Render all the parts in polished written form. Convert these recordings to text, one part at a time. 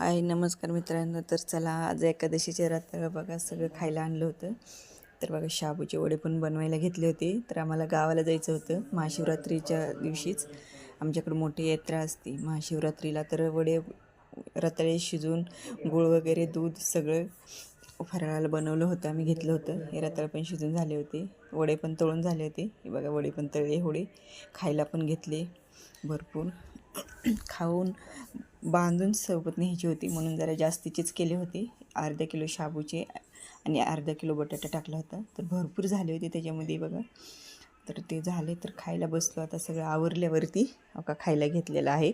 हाय नमस्कार मित्रांनो. तर चला आज एकादशीच्या रात्र बघा सगळं खायला आणलं होतं. तर बघा शाबूचे वडे पण बनवायला घेतले होते. तर आम्हाला गावाला जायचं होतं महाशिवरात्रीच्या दिवशीच. आमच्याकडे मोठी यात्रा असते महाशिवरात्रीला. तर वडे रताळे शिजून गूळ वगैरे दूध सगळं फराळाला बनवलं होतं. आम्ही घेतलं होतं. हे रताळे पण शिजून झाले होते, वडे पण तळून झाले होते. हे बघा वडे पण तळले, वडे खायला पण घेतले भरपूर. खाऊन बांधून सोबत न्यायची होती म्हणून जरा जास्तीचेच केले होते. अर्धा किलो शाबूचे आणि अर्धा किलो बटाटा टाकला होता. तर भरपूर झाले होते त्याच्यामध्ये बघा. तर ते झाले तर खायला बसलो. आता सगळं आवरल्यावरती का खायला घेतलेलं आहे.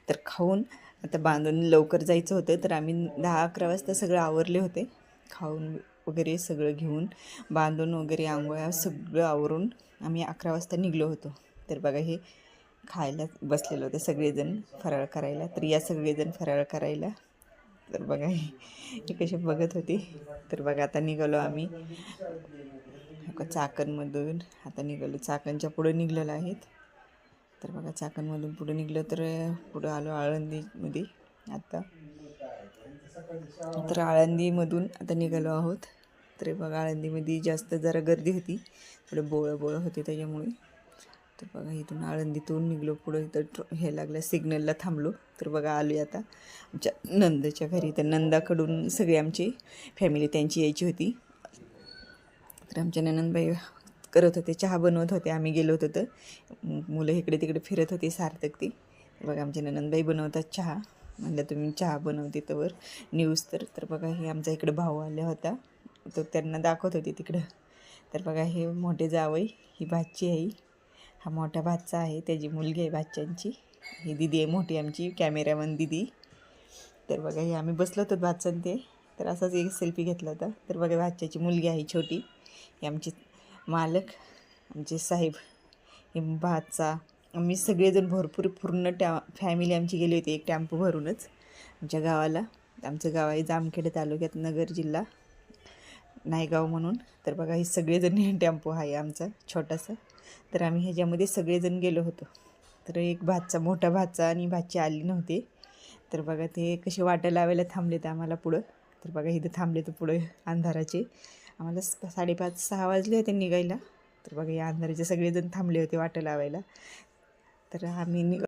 तर खाऊन आता बांधून लवकर जायचं होतं. तर आम्ही 10-11 वाजता सगळं आवरले होते. खाऊन वगैरे सगळं घेऊन बांधून वगैरे आंघोळ्या सगळं आवरून आम्ही 11 वाजता निघलो होतो. तर बघा हे खायला बसलेलो होते सगळेजण फराळ करायला. तर या सगळेजण फराळ करायला. तर बघा हे कसे बघत होते. तर बघा आता निघालो आम्ही चाकणमधून. आता निघालो, चाकणच्या पुढे निघलेलं आहेत. तर बघा चाकणमधून पुढे निघलं तर पुढं आलो आळंदीमध्ये आता. तर आळंदीमधून आता निघालो आहोत. तर बघा आळंदीमध्ये जास्त जरा गर्दी होती, थोडं बोळं होते त्याच्यामुळे. तर बघा इथून आळंदीतून निघलो पुढं. तर हे लागलं सिग्नलला थांबलो. तर बघा आलो आता आमच्या नंदच्या घरी. तर नंदाकडून सगळे आमची फॅमिली त्यांची यायची होती. तर आमच्या ननंदबाई करत होते, चहा बनवत होते. आम्ही गेलो होतो तर मुलं इकडे तिकडे फिरत होते सार्थक ती. बघा आमच्या ननंदबाई बनवतात चहा. म्हणलं तुम्ही चहा बनवते तर न्यूज. तर बघा हे आमचा इकडे भाऊ आला होता, तो त्यांना दाखवत होते तिकडं. तर बघा हे मोठे जावई, ही भाची आहे, हा मोठा भाचा आहे, त्याची मुलगी आहे भाच्यांची. ही दिदी आहे मोठी आमची कॅमेरामन दिदी. तर बघा हे आम्ही बसलो होतो भाच्यान ते. तर असाच एक सेल्फी घेतला होता. तर बघा भाच्याची मुलगी आहे छोटी, ही आमची मालक आमचे साहेब. हे भाचा. आम्ही सगळेजण भरपूर पूर्ण फॅमिली आमची गेली होती एक टॅम्पो भरूनच आमच्या गावाला. आमचं गाव आहे जामखेड तालुक्यात, नगर जिल्हा, नायगाव म्हणून. तर बघा हे सगळेजण टेम्पो आहे आमचा छोटासा. तर आम्ही ह्याच्यामध्ये सगळेजण गेलो होतो. तर एक भाचा, मोठा भाचा आणि भाची आली नव्हते. तर बघा ते कसे वाटा लावायला थांबले तर आम्हाला पुढं. तर बघा इथं थांबले तर पुढं अंधाराचे आम्हाला 5:30-6 वाजले होते निघायला. तर बघा या अंधाराचे सगळेजण थांबले होते वाटा लावायला. तर आम्ही